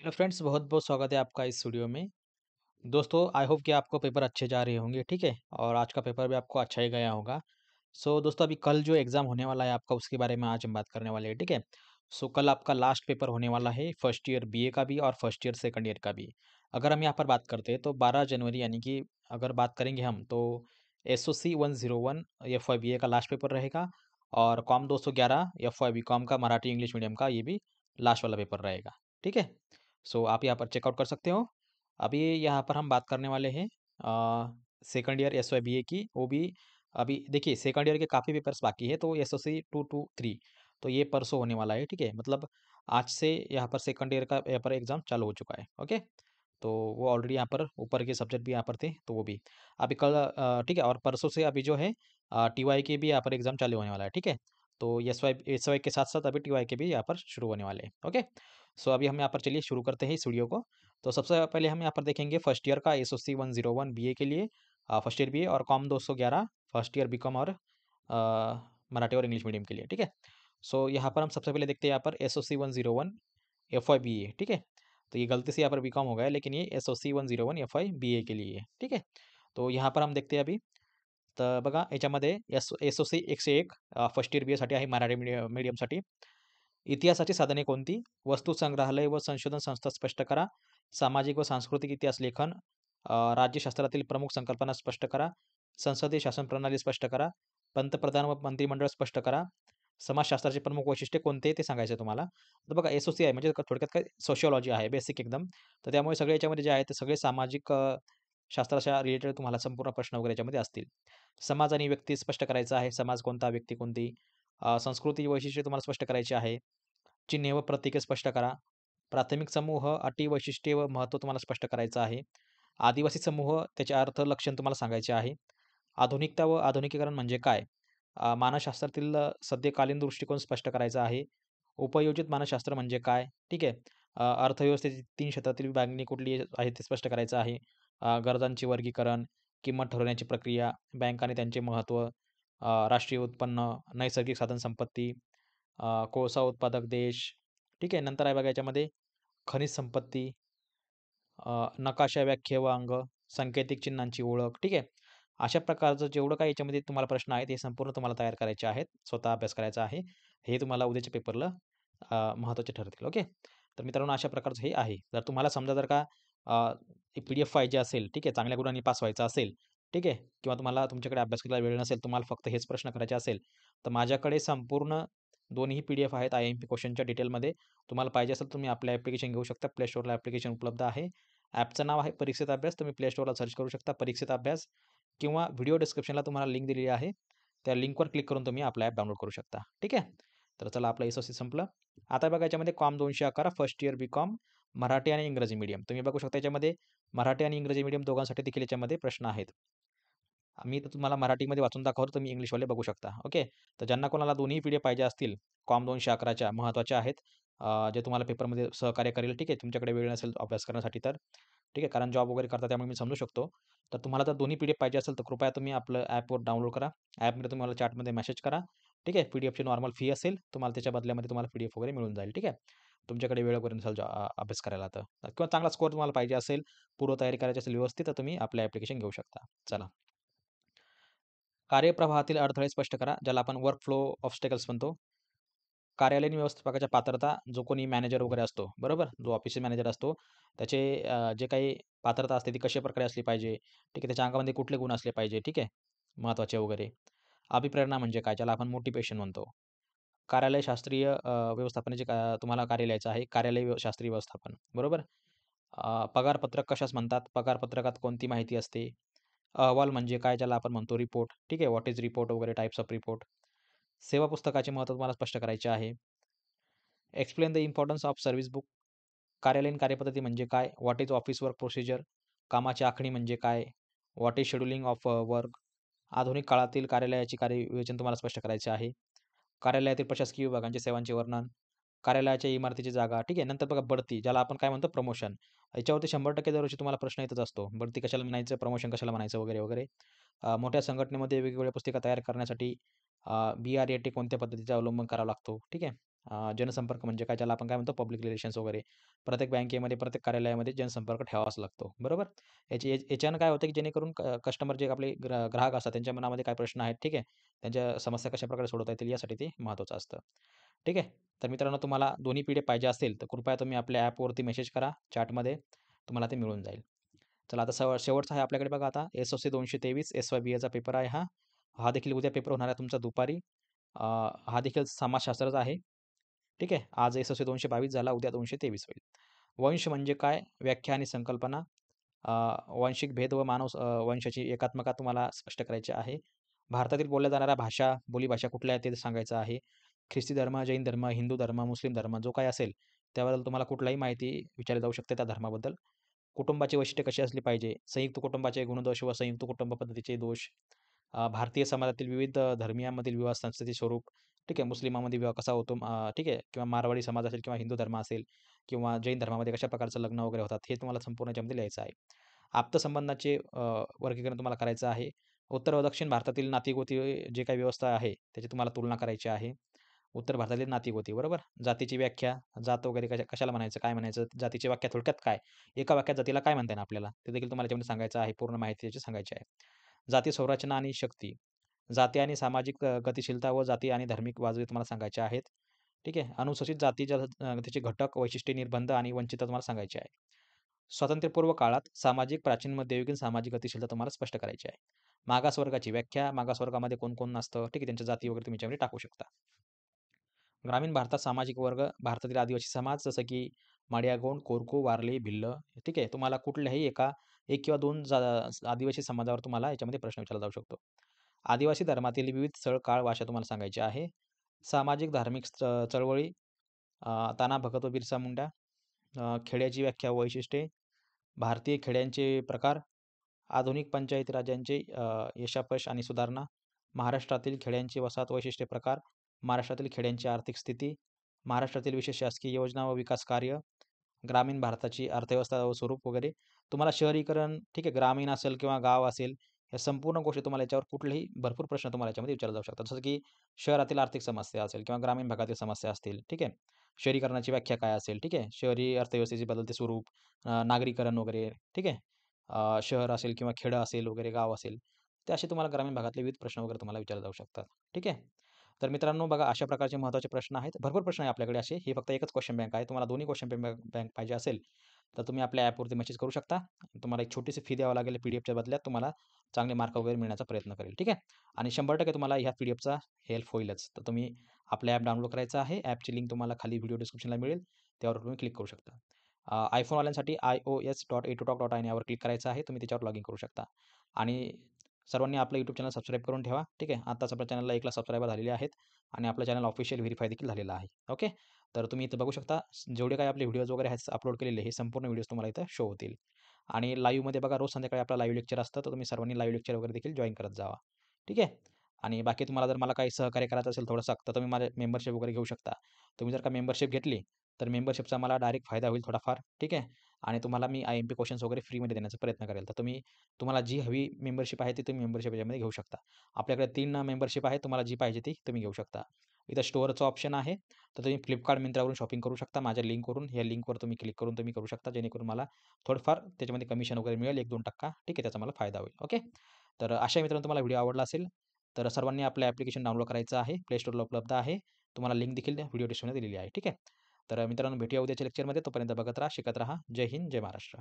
Hello friends, बहुत बहुत स्वागत है आपका इस स्टूडियो में। दोस्तों, आई होप कि आपको पेपर अच्छे जा रहे होंगे, ठीक है? और आज का पेपर भी आपको अच्छा ही गया होगा। सो दोस्तों, अभी कल जो एग्ज़ाम होने वाला है आपका, उसके बारे में आज हम बात करने वाले हैं, ठीक है? सो कल आपका लास्ट पेपर होने वाला है फर्स्ट ईयर बीए का भी और फर्स्ट ईयर सेकंड ईयर का भी। अगर हम यहाँ पर बात करते हैं तो 12 जनवरी यानी कि अगर बात करेंगे हम तो एसओसी 101 एफवाय बीए का लास्ट पेपर रहेगा और कॉम 211 एफवाय बीकॉम का मराठी इंग्लिश मीडियम का ये भी लास्ट वाला पेपर रहेगा, ठीक है? सो आप यहाँ पर चेकआउट कर सकते हो। अभी यहाँ पर हम बात करने वाले हैं सेकंड ईयर एसवाय बीए की, वो भी अभी देखिए सेकंड ईयर के काफ़ी पेपर्स बाकी है, तो एसओसी 223 तो ये परसों होने वाला है, ठीक है? मतलब आज से यहाँ पर सेकंड ईयर का पेपर एग्ज़ाम चालू हो चुका है, ओके? तो वो ऑलरेडी यहाँ पर ऊपर के सब्जेक्ट भी यहाँ पर थे, तो वो भी। अभी कल ठीक है और परसों से अभी जो है टीवाई के भी यहाँ पर एग्ज़ाम चालू होने वाला है, ठीक है? तो एसवाई एसवाई के साथ-साथ अभी टीवाई के भी यहाँ पर शुरू होने वाले हैं, ओके? सो अभी हम यहाँ पर चलिए शुरू करते हैं इस वीडियो को। तो सबसे पहले हम यहाँ पर देखेंगे फर्स्ट ईयर का एसओसी 101 बीए के लिए फर्स्ट ईयर बीए और कॉम 211 फर्स्ट ईयर बीकॉम और मराठी और इंग्लिश मीडियम के लिए, ठीक है? सो यहाँ पर हम सबसे पहले देखते हैं यहाँ पर एसओसी 101 एफवाय बीए, ठीक है? तो ये गलती से यहाँ पर बीकॉम हो गया है, लेकिन ये एसओसी 101 एफवाय बीए के लिए है, ठीक है? तो यहाँ पर हम देखते हैं अभी तर बघा याच्यामध्ये एसओसी 101 फर्स्ट इयर बीएसाठी आहे मराठी मीडियमसाठी. इतिहासाची साधने कोणती? वस्तू संग्रहालय व संशोधन संस्था स्पष्ट करा. सामाजिक व सांस्कृतिक इतिहास लेखन. राज्यशास्त्रातील प्रमुख संकल्पना स्पष्ट करा. संसदीय शासन प्रणाली स्पष्ट करा. पंतप्रधान व मंत्रिमंडळ स्पष्ट करा. समाजशास्त्राचे प्रमुख वैशिष्ट्ये कोणते ते सांगायचं आहे तुम्हाला. तर बघा एसओसी आहे म्हणजे थोडक्यात काय सोशिओलॉजी आहे बेसिक एकदम. तर त्यामुळे सगळे याच्यामध्ये जे आहे ते सगळे सामाजिक शास्त्राच्या रिलेटेड तुम्हाला संपूर्ण प्रश्न वगैरे याच्यामध्ये असतील. समाज आणि व्यक्ती स्पष्ट करायचा आहे. समाज कोणता, व्यक्ती कोणती. संस्कृती वैशिष्ट्ये तुम्हाला स्पष्ट करायची आहे. चिन्हे व प्रतीके स्पष्ट करा. प्राथमिक समूह, अटी, वैशिष्ट्ये व महत्त्व तुम्हाला स्पष्ट करायचं आहे. आदिवासी समूह, त्याचे अर्थ, लक्षण तुम्हाला सांगायचे आहे. आधुनिकता व आधुनिकीकरण म्हणजे काय? मानसशास्त्रातील सद्यकालीन दृष्टिकोन स्पष्ट करायचा आहे. उपयोजित मानसशास्त्र म्हणजे काय? ठीक आहे. अर्थव्यवस्थेची 3 क्षेत्रातील विभागणी कुठली आहे ते स्पष्ट करायचं आहे. गरजांचे वर्गीकरण, किंमत ठरवण्याची प्रक्रिया, बँक आणि त्यांचे महत्त्व, राष्ट्रीय उत्पन्न, नैसर्गिक साधनसंपत्ती, कोळसा उत्पादक देश, ठीक आहे. नंतर आहे बघा याच्यामध्ये खनिज संपत्ती, नकाशा, व्याख्या व अंग, सांकेतिक चिन्हांची ओळख, ठीक आहे. अशा प्रकारचं जेवढं काही याच्यामध्ये तुम्हाला प्रश्न आहेत, हे संपूर्ण तुम्हाला तयार करायचे आहेत. स्वतः अभ्यास करायचा आहे. हे तुम्हाला उद्याच्या पेपरला महत्त्वाचे ठरतील. ओके. तर मित्रांनो अशा प्रकारचं हे आहे. जर तुम्हाला समजा जर का पी-डी-एफ पाहिजे असेल, ठीक आहे, चांगल्या गुणांनी पास व्हायचं असेल, ठीक आहे, किंवा तुम्हाला तुमच्याकडे अभ्यास करायला वेळ नसेल, तुम्हाला फक्त हेच प्रश्न करायचे असेल, तर माझ्याकडे संपूर्ण दोन्ही पी-डी-एफ आहेत आय-एम-पी क्वेश्चनच्या डिटेलमध्ये. तुम्हाला पाहिजे असेल तुम्ही आपलं ॲप्लिकेशन घेऊ शकता. प्ले स्टोअरला ॲप्लिकेशन उपलब्ध आहे. ॲपचं नाव आहे परीक्षित अभ्यास. तुम्ही प्ले स्टोअरला सर्च करू शकता परीक्षित अभ्यास किंवा व्हिडिओ डिस्क्रिप्शनला तुम्हाला लिंक दिलेली आहे. त्या लिंकवर क्लिक करून तुम्ही आपला ॲप डाउनलोड करू शकता. ठीक आहे. तर चला आपलं एस-ओ-सी संपलं. आता बघा याच्यामध्ये com 211 first year B.Com Marathi आणि इंग्रजी मीडियम. तुम्ही बघू शकता याच्यामध्ये मराठी आणि इंग्रजी मीडियम दोघांसाठी देखील याच्यामध्ये प्रश्न आहेत. मी तर तुम्हाला मराठीमध्ये वाचून दाखवतो, तुम्ही इंग्लिशवाले बघू शकता. ओके. तर ज्यांना कोणाला दोन्ही पी-डी-एफ पाहिजे असतील, कॉम 211च्या महत्त्वाच्या आहेत. जे तुम्हाला पेपरमध्ये सहकार्य करेल. ठीक आहे. तुमच्याकडे वेळ नसेल अभ्यास करण्यासाठी तर. ठीक आहे. कारण जॉब वगैरे करता त्यामुळे मी समजू शकतो. तर तुम्हाला जर दोन्ही पी-डी-एफ पाहिजे असेल, तर कृपया तुम्ही आपलं ॲपवर डाउनलोड करा. ॲपमध्ये तुम्हाला चॅटमध्ये मेसेज करा. ठीक आहे. पी-डी-एफची नॉर्मल फी असेल. तुम्हाला त्याच्या बदल्यामध्ये तुम्हाला पी-डी-एफ वगैरे मिळून जाईल. ठीक आहे. तुमच्याकडे वेळ वगैरे नसेल अभ्यास करायला तर. किंवा चांगला स्कोर तुम्हाला पाहिजे असेल, पूर्वतयारी करायची असेल व्यवस्थित, तर तुम्ही आपलं ॲप्लिकेशन घेऊ शकता. चला. कार्यप्रवाहातील अडथळे स्पष्ट करा, ज्याला आपण वर्क फ्लो ऑब्स्टॅकल्स म्हणतो. कार्यालयीन व्यवस्थापकाच्या पात्रता, जो कोणी मॅनेजर वगैरे असतो, बरोबर? जो ऑफिसचे मॅनेजर असतो, त्याचे जे काही पात्रता असते ती कशा प्रकारे असली पाहिजे, ठीक आहे. त्याच्या अंगामध्ये कुठले गुण असले पाहिजे, ठीक आहे, महत्त्वाचे वगैरे. अभिप्रेरणा म्हणजे काय? ज्याला आपण मोटिव्हेशन म्हणतो. कार्यालय शास्त्रीय व्यवस्थापनाचे तुम्हाला कार्य लिहायचं आहे. कार्यालय शास्त्रीय व्यवस्थापन, बरोबर? पगारपत्रक कशास म्हणतात? पगारपत्रकात कोणती माहिती असते? अहवाल म्हणजे काय? ज्याला आपण म्हणतो रिपोर्ट, ठीक आहे. व्हॉट इज रिपोर्ट वगैरे टाइप्स ऑफ रिपोर्ट. सेवा पुस्तकाचे महत्त्व तुम्हाला स्पष्ट करायचे आहे. Explain the importance of service book. कार्यालयीन कार्यपद्धती म्हणजे काय? What is office work procedure? कामाची आखणी म्हणजे काय? What is scheduling of work? आधुनिक काळातील कार्यालयाची कार्ययोजना तुम्हाला स्पष्ट करायचे आहे. कार्यालयातील प्रशासकीय विभागांच्या सेवांचे वर्णन. कार्यालयाच्या इमारतीची जागा, ठीक आहे. नंतर बघा बढती, ज्याला आपण काय म्हणतो प्रमोशन. याच्यावरती 100% दरवर्षी तुम्हाला प्रश्न येतच असतो. बढती कशाला म्हणायचं, प्रमोशन कशाला म्हणायचं वगैरे, वगैरे. मोठ्या संघटनेमध्ये वेगवेगळ्या पुस्तिका तयार करण्यासाठी BRAT कोणत्या पद्धतीचा अवलंबन करावा लागतो, ठीक आहे. जनसंपर्क म्हणजे काय, ज्याला आपण काय म्हणतो पब्लिक रिलेशन्स वगैरे. प्रत्येक बँकेमध्ये, प्रत्येक कार्यालयामध्ये जनसंपर्क ठेवावाच लागतो, बरोबर. याच्यानं काय होतं, की जेणेकरून कस्टमर जे आपले ग्राहक असतात, त्यांच्या मनामध्ये काय प्रश्न आहेत, ठीक आहे. त्यांच्या समस्या कशाप्रकारे सोडवता येतील यासाठी ते महत्त्वाचं असतं, ठीक आहे. तर मित्रांनो, तुम्हाला दोन्ही पी पाहिजे असतील, तर कृपया तुम्ही आपल्या ॲपवरती मेसेज करा चॅटमध्ये, तुम्हाला ते मिळून जाईल. चला आता शेवटचा आहे आपल्याकडे बघा आता SOC 223 SYBAचा पेपर आहे हा. हा देखील उद्या पेपर होणार आहे तुमचा दुपारी. हा देखील समाजशास्त्रच आहे. ठीक आहे. आज SOC 222 झाला, उद्या 223 होईल. वंश म्हणजे काय? व्याख्या आणि संकल्पना. अ, वांशिक भेद व वंशाची एकात्मता तुम्हाला स्पष्ट करायची आहे. भारतातील बोलल्या जाणाऱ्या भाषा, बोलीभाषा कुठल्या आहेत ते सांगायचं आहे. ख्रिस्ती धर्म, जैन धर्म, हिंदू धर्म, मुस्लिम धर्म जो काही असेल, त्याबद्दल तुम्हाला कुठलाही माहिती विचारली जाऊ शकते त्या धर्माबद्दल. कुटुंबाची वैशिष्ट्ये कशी असली पाहिजे, संयुक्त कुटुंबाचे गुणदोष व संयुक्त कुटुंब पद्धतीचे दोष, भारतीय समाजातील विविध धर्मियांमधील विवाह संस्थेचे स्वरूप, ठीक आहे. मुस्लिमामध्ये विवाह कसा होतो, ठीक आहे, किंवा मारवाडी समाज असेल किंवा हिंदू धर्म असेल किंवा जैन धर्मामध्ये कशा प्रकारचं लग्न वगैरे होतात, हे तुम्हाला संपूर्ण याच्यामध्ये लिहायचं आहे. आप्तसंबंधाचे वर्गीकरण तुम्हाला करायचं आहे. उत्तर व दक्षिण भारतातील नातीगोती जे काही व्यवस्था आहे, त्याची तुम्हाला तुलना करायची आहे. उत्तर भारतातील नाती-गोती, बरोबर. जातीची व्याख्या, जात वगैरे कशाला म्हणायचं, काय म्हणायचं, जातीची व्याख्या थोडक्यात काय? एका वाक्यात जातीला काय म्हणता येईल आपल्याला? ते देखील तुम्हाला याच्यामध्ये सांगायचं आहे. पूर्ण माहिती याची सांगायची आहे. जाती संरचना आणि शक्ती. जाती आणि सामाजिक गतिशीलता व जाती आणि धार्मिक बाजू तुम्हाला सांगायच्या आहेत. ठीक आहे. अनुसूचित जातीच्या त्याचे घटक, वैशिष्ट्ये, निर्बंध आणि वंचितता तुम्हाला सांगायची आहे. स्वातंत्र्यपूर्व काळात सामाजिक प्राचीन मध्ययुगीन सामाजिक गतिशीलता तुम्हाला स्पष्ट करायची आहे. मागासवर्गाची व्याख्या, मागासवर्गामध्ये कोण-कोण असतं, ठीक आहे. त्यांच्या जाती वगैरे तुम्ही याच्यामध्ये टाकू शकता. ग्रामीण भारतात सामाजिक वर्ग, भारतातील आदिवासी समाज जसं की माडिया गोंड, कोरकू, वारली, भिल्ल, ठीक आहे. तुम्हाला कुठल्याही एक किंवा 2 आदिवासी समाजावर तुम्हाला याच्यामध्ये प्रश्न विचारला जाऊ शकतो. आदिवासी धर्मातील विविध स्थळ, काळ, भाषा तुम्हाला सांगायची आहे. सामाजिक धार्मिक चळवळी, ताना भगत व बिरसा मुंडा, खेड्याची व्याख्या, वैशिष्ट्ये, भारतीय खेड्यांचे प्रकार, आधुनिक पंचायती राजांचे यशापयश आणि सुधारणा, महाराष्ट्रातील खेड्यांची वसाहत वैशिष्ट्ये प्रकार, महाराष्ट्रातील खेड्यांची आर्थिक स्थिती, महाराष्ट्रातील विशेष शासकीय योजना व विकास कार्य, ग्रामीण भारताची अर्थव्यवस्था व स्वरूप वगैरे. तुम्हाला शहरीकरण, ठीक आहे, ग्रामीण असेल किंवा गाव असेल, या संपूर्ण गोष्टी तुम्हाला याच्यावर कुठलेही भरपूर प्रश्न तुम्हाला याच्यामध्ये विचारले जाऊ शकतात. जसं की शहरातील आर्थिक समस्या असेल किंवा ग्रामीण भागातील समस्या असतील, ठीक आहे. शहरीकरणाची व्याख्या काय असेल, ठीक आहे. शहरी अर्थव्यवस्थेचे बदलते स्वरूप, नागरीकरण वगैरे, ठीक आहे. शहर असेल किंवा खेडं असेल वगैरे, गाव असेल, ते असे तुम्हाला ग्रामीण भागातले विविध प्रश्न वगैरे तुम्हाला विचारले जाऊ शकतात. ठीक आहे. तर मित्रांनो बघा, अशा प्रकारचे महत्त्वाचे प्रश्न आहेत. भरपूर प्रश्न आहे आपल्याकडे असे. ही फक्त एकच क्वेश्चन बँक आहे. तुम्हाला दोन्ही क्वेश्चन बँक पाहिजे असेल, तर तुम्ही आपल्या ॲपवरती मेसेज करू शकता. तुम्हाला एक छोटीशी फी द्यावी लागेल पी-डी-एफच्या बदल्यात. तुम्हाला चांगले मार्क वगैरे मिळण्याचा प्रयत्न करेल. ठीक आहे. आणि 100% तुम्हाला ह्या पी-डी-एफचा हेल्प होईलच. तर तुम्ही आपलं ॲप डाउनलोड करायचं आहे. ॲपची लिंक तुम्हाला खाली व्हिडिओ डिस्क्रिप्शनला मिळेल. त्यावर तुम्ही क्लिक करू शकता. iPhoneवाल्यांसाठी ios.etotalk.in यावर क्लिक करायचं आहे. तुम्ही त्याच्यावर लॉगिन करू शकता. आणि सर्वांनी आपलं YouTube चॅनल सबस्क्राईब करून ठेवा. ठीक आहे. आताच आपल्या चॅनलला 1 लाख सबस्क्रायबर झालेले आहेत आणि आपलं चॅनल ऑफिशियल व्हेरिफाय देखील झालेलं आहे. ओके. तर तुम्ही इथं बघू शकता, जेवढे काही आपले व्हिडिओज वगैरे आहेत अपलोड केलेले, हे संपूर्ण व्हिडिओज तुम्हाला इथं शो होतील. आणि लाईव्हमध्ये बघा, रोज संध्याकाळी आपला लाईव्ह लेक्चर असतं, तर तुम्ही सर्वांनी लाईव्ह लेक्चर वगैरे देखील जॉइन करत जावा. ठीक आहे. आणि बाकी तुम्हाला जर मला काही सहकार्य करायचं असेल थोडंसं, तर तुम्ही माझे मेंबरशिप वगैरे घेऊ शकता. तुम्ही जर का मेंबरशिप घेतली, तर मेंबरशिपचा मला डायरेक्ट फायदा होईल थोडाफार. ठीक आहे. आणि तुम्हाला मी IMP क्वेशन्स वगैरे फ्रीमध्ये देण्याचा प्रयत्न करेल. तर तुम्हाला जी हवी मेंबरशिप आहे, ती तुम्ही मेंबरशिप याच्यामध्ये घेऊ शकता. आपल्याकडे 3 मेंबरशिप आहे. तुम्हाला जी पाहिजे ती तुम्ही घेऊ शकता. इथं स्टोअरचं ऑप्शन आहे. तर तुम्ही Flipkart, Myntraवरून शॉपिंग करू शकता माझ्या लिंकवरून. या लिंकवर तुम्ही क्लिक करून तुम्ही करू शकता, जेणेकरून मला थोडंफार त्याच्यामध्ये कमिशन वगैरे मिळेल 1-2% ठीक आहे, त्याचा मला फायदा होईल. ओके. तर अशा मित्रांनो, तुम्हाला व्हिडिओ आवडला असेल, तर सर्वांनी आपलं ॲप्लिकेशन डाउनलोड करायचं आहे. Play Storeला उपलब्ध आहे. तुम्हाला लिंक देखील व्हिडिओ डिस्क्रिप्शनमध्ये दिलेली आहे. ठीक आहे. तर मित्रांनो, भेटूया उद्याच्या लेक्चरमध्ये. तोपर्यंत बघत राहा, शिकत राहा. जय हिंद, जय महाराष्ट्र.